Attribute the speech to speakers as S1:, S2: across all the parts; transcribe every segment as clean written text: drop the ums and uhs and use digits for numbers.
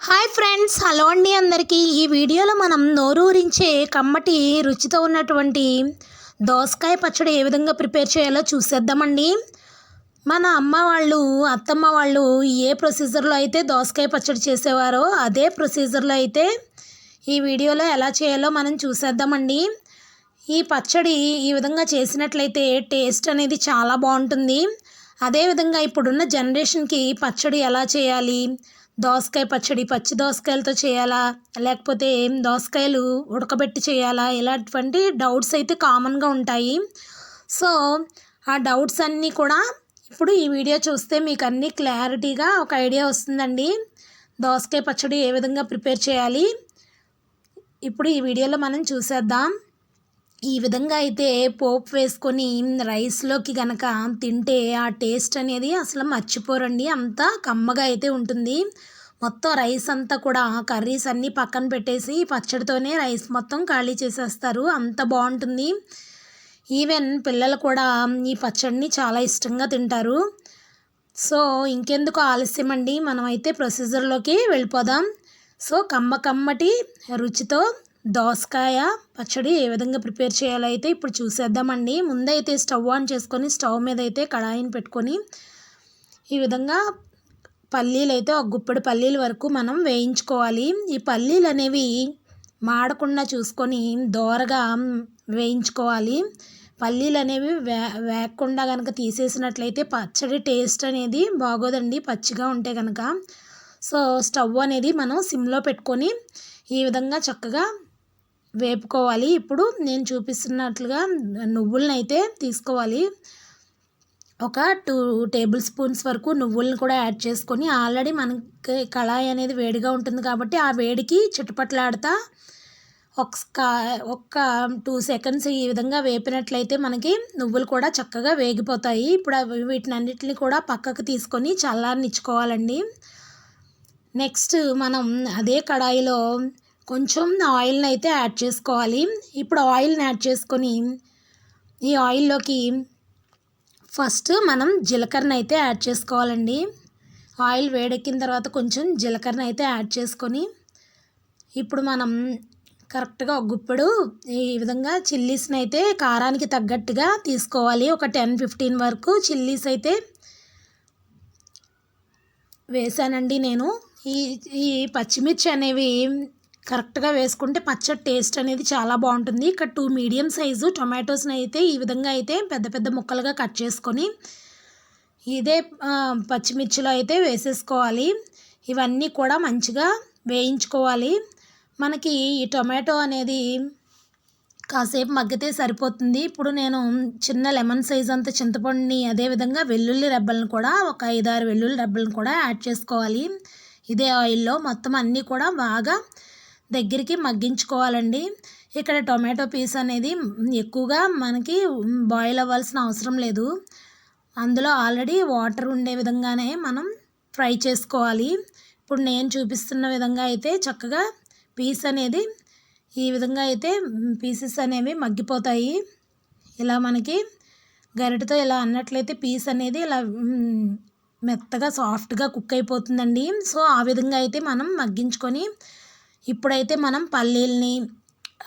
S1: Hi friends, hello అండి అందరికీ. ఈ వీడియోలో మనం నోరూరించే కమ్మటి రుచితో ఉన్నటువంటి దోసకాయ పచ్చడి ఏ విధంగా ప్రిపేర్ చేయాలో చూసేద్దామండి. మన అమ్మ వాళ్ళు, అత్తమ్మ వాళ్ళు ఏ ప్రొసీజర్లో అయితే దోసకాయ పచ్చడి చేసేవారో అదే ప్రొసీజర్లో అయితే ఈ వీడియోలో ఎలా చేయాలో మనం చూసేద్దామండి. ఈ పచ్చడి ఈ విధంగా చేసినట్లయితే టేస్ట్ అనేది చాలా బాగుంటుంది. అదేవిధంగా ఇప్పుడున్న జనరేషన్కి పచ్చడి ఎలా చేయాలి, దోసకాయ పచ్చడి పచ్చి దోసకాయలతో చేయాలా, లేకపోతే దోసకాయలు ఉడకబెట్టి చేయాలా, ఇలాంటి డౌట్స్ అయితే కామన్గా ఉంటాయి. సో ఆ డౌట్స్ అన్నీ కూడా ఇప్పుడు ఈ వీడియో చూస్తే మీకు అన్నీ క్లారిటీగా ఒక ఐడియా వస్తుందండి. దోసకాయ పచ్చడి ఏ విధంగా ప్రిపేర్ చేయాలి ఇప్పుడు ఈ వీడియోలో మనం చూసేద్దాం. ఈ విధంగా అయితే పోపు వేసుకొని రైస్లోకి కనుక తింటే ఆ టేస్ట్ అనేది అసలు మర్చిపోరండి. అంత కమ్మగా అయితే ఉంటుంది. మొత్తం రైస్ అంతా కూడా కర్రీస్ అన్నీ పక్కన పెట్టేసి పచ్చడితోనే రైస్ మొత్తం ఖాళీ చేసేస్తారు. అంత బాగుంటుంది. ఈవెన్ పిల్లలు కూడా ఈ పచ్చడిని చాలా ఇష్టంగా తింటారు. సో ఇంకెందుకు ఆలస్యం అండి, మనమైతే ప్రొసీజర్లోకి వెళ్ళిపోదాం. సో కమ్మటి రుచితో దోసకాయ పచ్చడి ఏ విధంగా ప్రిపేర్ చేయాలో అయితే ఇప్పుడు చూసేద్దామండి. ముందైతే స్టవ్ ఆన్ చేసుకొని స్టవ్ మీద అయితే కడాయిని పెట్టుకొని ఈ విధంగా పల్లీలు అయితే ఒక గుప్పెడు పల్లీల వరకు మనం వేయించుకోవాలి. ఈ పల్లీలు అనేవి మాడకుండా చూసుకొని దోరగా వేయించుకోవాలి. పల్లీలు అనేవి వేగకుండా కనుక తీసేసినట్లయితే పచ్చడి టేస్ట్ అనేది బాగోదండి, పచ్చిగా ఉంటే కనుక. సో స్టవ్ అనేది మనం సిమ్లో పెట్టుకొని ఈ విధంగా చక్కగా వేపుకోవాలి. ఇప్పుడు నేను చూపిస్తున్నట్లుగా నువ్వులను అయితే తీసుకోవాలి. ఒక 2 టేబుల్ స్పూన్స్ వరకు నువ్వులను కూడా యాడ్ చేసుకొని, ఆల్రెడీ మనకి కళాయి అనేది వేడిగా ఉంటుంది కాబట్టి ఆ వేడికి చిటపట్లాడుతా ఒక్క 2 సెకండ్స్ ఈ విధంగా వేపినట్లయితే మనకి నువ్వులు కూడా చక్కగా వేగిపోతాయి. ఇప్పుడు వీటిని అన్నిటిని కూడా పక్కకు తీసుకొని చల్లారనిచ్చుకోవాలండి. నెక్స్ట్ మనం అదే కడాయిలో కొంచెం ఆయిల్ని అయితే యాడ్ చేసుకోవాలి. ఇప్పుడు ఆయిల్ని యాడ్ చేసుకొని ఈ ఆయిల్లోకి ఫస్ట్ మనం జీలకర్రని అయితే యాడ్ చేసుకోవాలండి. ఆయిల్ వేడెక్కిన తర్వాత కొంచెం జీలకర్రని అయితే యాడ్ చేసుకొని ఇప్పుడు మనం కరెక్ట్గా ఒక గుప్పెడు ఈ విధంగా చిల్లీస్ని అయితే కారానికి తగ్గట్టుగా తీసుకోవాలి. ఒక 10-15 వరకు చిల్లీస్ అయితే వేసానండి నేను. ఈ పచ్చిమిర్చి అనేవి కరెక్ట్గా వేసుకుంటే పచ్చడి టేస్ట్ అనేది చాలా బాగుంటుంది. ఇక్కడ 2 మీడియం సైజు టొమాటోస్ని అయితే ఈ విధంగా అయితే పెద్ద పెద్ద ముక్కలుగా కట్ చేసుకొని ఇదే పచ్చిమిర్చిలో అయితే వేసేసుకోవాలి. ఇవన్నీ కూడా మంచిగా వేయించుకోవాలి. మనకి ఈ టొమాటో అనేది కాసేపు మగ్గితే సరిపోతుంది. ఇప్పుడు నేను చిన్న లెమన్ సైజ్ అంత చింతపండుని, అదేవిధంగా వెల్లుల్లి రెబ్బలను కూడా ఒక 5-6 వెల్లుల్లి రెబ్బలను కూడా యాడ్ చేసుకోవాలి. ఇదే ఆయిల్లో మొత్తం అన్నీ కూడా బాగా దగ్గరికి మగ్గించుకోవాలండి. ఇక్కడ టొమాటో పీస్ అనేది ఎక్కువగా మనకి బాయిల్ అవ్వాల్సిన అవసరం లేదు. అందులో ఆల్రెడీ వాటర్ ఉండే విధంగానే మనం ఫ్రై చేసుకోవాలి. ఇప్పుడు నేను చూపిస్తున్న విధంగా అయితే చక్కగా పీస్ అనేది ఈ విధంగా అయితే పీసెస్ అనేవి మగ్గిపోతాయి. ఇలా మనకి గరిటెతో ఇలా అన్నట్లయితే పీస్ అనేది ఇలా మెత్తగా సాఫ్ట్గా కుక్ అయిపోతుందండి. సో ఆ విధంగా అయితే మనం మగ్గించుకొని ఇప్పుడైతే మనం పల్లీల్ని,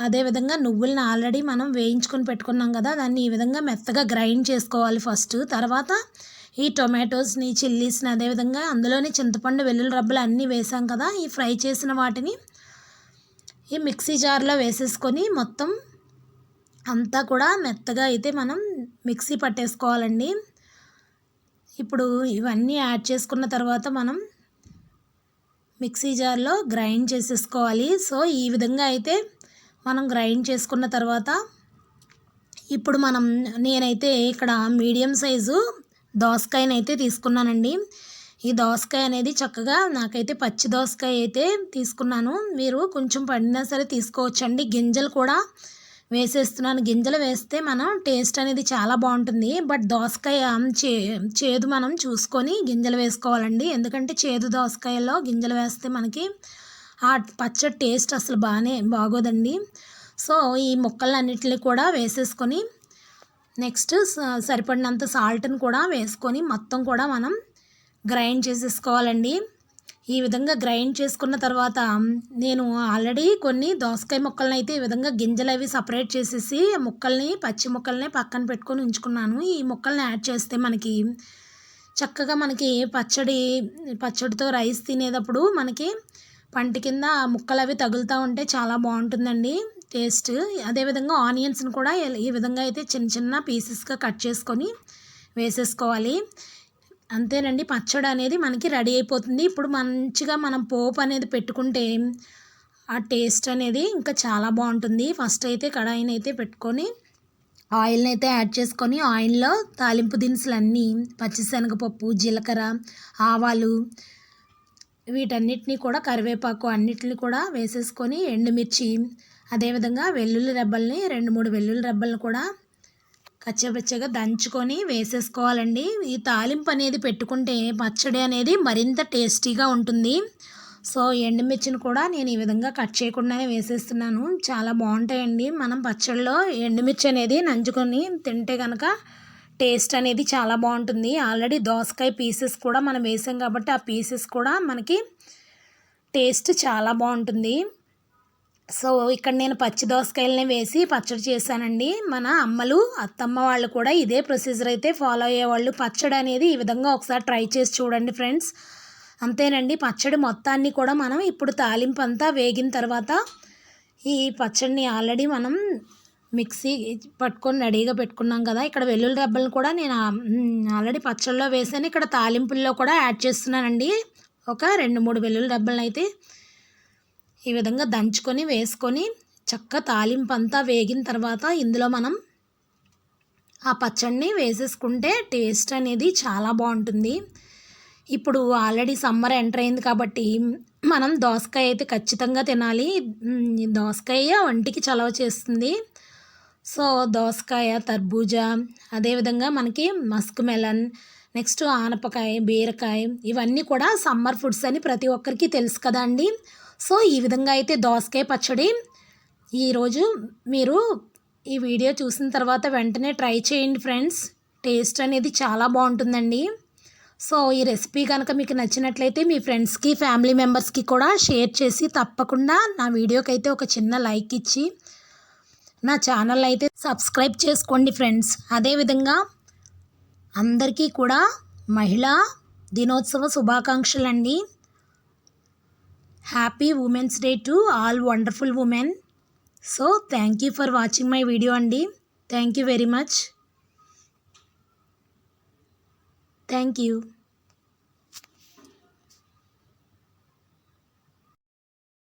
S1: అదేవిధంగా నువ్వుల్ని ఆల్రెడీ మనం వేయించుకొని పెట్టుకున్నాం కదా, దాన్ని ఈ విధంగా మెత్తగా గ్రైండ్ చేసుకోవాలి ఫస్ట్. తర్వాత ఈ టొమాటోస్ని, చిల్లీస్ని, అదేవిధంగా అందులోని చింతపండు, వెల్లుల్లి రబ్బలు అన్నీ వేసాం కదా, ఈ ఫ్రై చేసిన వాటిని ఈ మిక్సీ జార్లో వేసేసుకొని మొత్తం అంతా కూడా మెత్తగా అయితే మనం మిక్సీ పట్టేసుకోవాలండి. ఇప్పుడు ఇవన్నీ యాడ్ చేసుకున్న తర్వాత మనం మిక్సీ జార్లో గ్రైండ్ చేసేసుకోవాలి. సో ఈ విధంగా అయితే మనం గ్రైండ్ చేసుకున్న తర్వాత ఇప్పుడు నేనైతే ఇక్కడ మీడియం సైజు దోసకాయని అయితే తీసుకున్నానండి. ఈ దోసకాయ అనేది చక్కగా నాకైతే పచ్చి దోసకాయ అయితే తీసుకున్నాను. మీరు కొంచెం పండినా సరే తీసుకోవచ్చండి. గింజలు కూడా వేసేస్తున్నాను. గింజలు వేస్తే మనం టేస్ట్ అనేది చాలా బాగుంటుంది. బట్ దోసకాయ చేదు మనం చూసుకొని గింజలు వేసుకోవాలండి. ఎందుకంటే చేదు దోసకాయలో గింజలు వేస్తే మనకి ఆ పచ్చడి టేస్ట్ అసలు బాగోదండి. సో ఈ ముక్కలన్నిటిని కూడా వేసేసుకొని నెక్స్ట్ సరిపడినంత సాల్ట్ని కూడా వేసుకొని మొత్తం కూడా మనం గ్రైండ్ చేసేసుకోవాలండి. ఈ విధంగా గ్రైండ్ చేసుకున్న తర్వాత నేను ఆల్రెడీ కొన్ని దోసకాయ ముక్కలను అయితే ఈ విధంగా గింజలు అవి సపరేట్ చేసేసి ముక్కల్ని పచ్చి ముక్కల్ని పక్కన పెట్టుకొని ఉంచుకున్నాను. ఈ ముక్కల్ని యాడ్ చేస్తే మనకి చక్కగా మనకి పచ్చడితో రైస్ తినేటప్పుడు మనకి పంటి కింద ముక్కలు అవి తగులుతూ ఉంటే చాలా బాగుంటుందండి టేస్ట్. అదేవిధంగా ఆనియన్స్ని కూడా ఈ విధంగా అయితే చిన్న చిన్న పీసెస్గా కట్ చేసుకొని వేసేసుకోవాలి. అంతేనండి, పచ్చడి అనేది మనకి రెడీ అయిపోతుంది. ఇప్పుడు మంచిగా మనం పోపు అనేది పెట్టుకుంటే ఆ టేస్ట్ అనేది ఇంకా చాలా బాగుంటుంది. ఫస్ట్ అయితే కడాయిని అయితే పెట్టుకొని ఆయిల్ని అయితే యాడ్ చేసుకొని ఆయిల్లో తాలింపు దినుసులు అన్నీ పచ్చిశనగపప్పు, జీలకర్ర, ఆవాలు వీటన్నిటిని కూడా కరివేపాకు అన్నిటిని కూడా వేసేసుకొని ఎండుమిర్చి అదేవిధంగా వెల్లుల్లి రెబ్బల్ని 2-3 వెల్లుల్లి రెబ్బలను కూడా కచ్చపచ్చగా దంచుకొని వేసేసుకోవాలండి. ఈ తాలింపు అనేది పెట్టుకుంటే పచ్చడి అనేది మరింత టేస్టీగా ఉంటుంది. సో ఎండుమిర్చిని కూడా నేను ఈ విధంగా కట్ చేయకుండానే వేసేస్తున్నాను. చాలా బాగుంటాయండి. మనం పచ్చడిలో ఎండుమిర్చి అనేది నంచుకొని తింటే కనుక టేస్ట్ అనేది చాలా బాగుంటుంది. ఆల్రెడీ దోసకాయ పీసెస్ కూడా మనం వేసాం కాబట్టి ఆ పీసెస్ కూడా మనకి టేస్ట్ చాలా బాగుంటుంది. సో ఇక్కడ నేను పచ్చి దోసకాయలని వేసి పచ్చడి చేశానండి. మన అమ్మలు అత్తమ్మ వాళ్ళు కూడా ఇదే ప్రొసీజర్ అయితే ఫాలో అయ్యేవాళ్ళు. పచ్చడి అనేది ఈ విధంగా ఒకసారి ట్రై చేసి చూడండి ఫ్రెండ్స్. అంతేనండి, పచ్చడి మొత్తాన్ని కూడా మనం ఇప్పుడు తాలింపు అంతా వేగిన తర్వాత ఈ పచ్చడిని ఆల్రెడీ మనం మిక్సీ పట్టుకొని రెడీగా పెట్టుకున్నాం కదా. ఇక్కడ వెల్లుల్లి రెబ్బలను కూడా నేను ఆల్రెడీ పచ్చడిలో వేసాను. ఇక్కడ తాలింపుల్లో కూడా యాడ్ చేస్తున్నానండి. ఒక 2-3 వెల్లుల్లి రెబ్బలను అయితే ఈ విధంగా దంచుకొని వేసుకొని చక్కగా తాలింపు అంతా వేగిన తర్వాత ఇందులో మనం ఆ పచ్చడిని వేసేసుకుంటే టేస్ట్ అనేది చాలా బాగుంటుంది. ఇప్పుడు ఆల్రెడీ సమ్మర్ ఎంటర్ అయింది కాబట్టి మనం దోసకాయ అయితే ఖచ్చితంగా తినాలి. దోసకాయ ఒంటికి చలవ చేస్తుంది. సో దోసకాయ, తర్బూజా, అదేవిధంగా మనకి మస్క్ మెలన్, నెక్స్ట్ ఆనపకాయ, బీరకాయ ఇవన్నీ కూడా సమ్మర్ ఫుడ్స్ అని ప్రతి ఒక్కరికి తెలుసు కదా అండి. సో ఈ విధంగా అయితే దోసకాయ పచ్చడి ఈరోజు మీరు ఈ వీడియో చూసిన తర్వాత వెంటనే ట్రై చేయండి ఫ్రెండ్స్. టేస్ట్ అనేది చాలా బాగుంటుందండి. సో ఈ రెసిపీ కనుక మీకు నచ్చినట్లయితే మీ ఫ్రెండ్స్కి, ఫ్యామిలీ మెంబర్స్కి కూడా షేర్ చేసి తప్పకుండా నా వీడియోకి అయితే ఒక చిన్న లైక్ ఇచ్చి నా ఛానల్ అయితే సబ్స్క్రైబ్ చేసుకోండి ఫ్రెండ్స్. అదేవిధంగా అందరికీ కూడా మహిళా దినోత్సవ శుభాకాంక్షలు అండి. Happy women's day to all wonderful women. So thank you for watching my video అండి. Thank you very much. Thank you.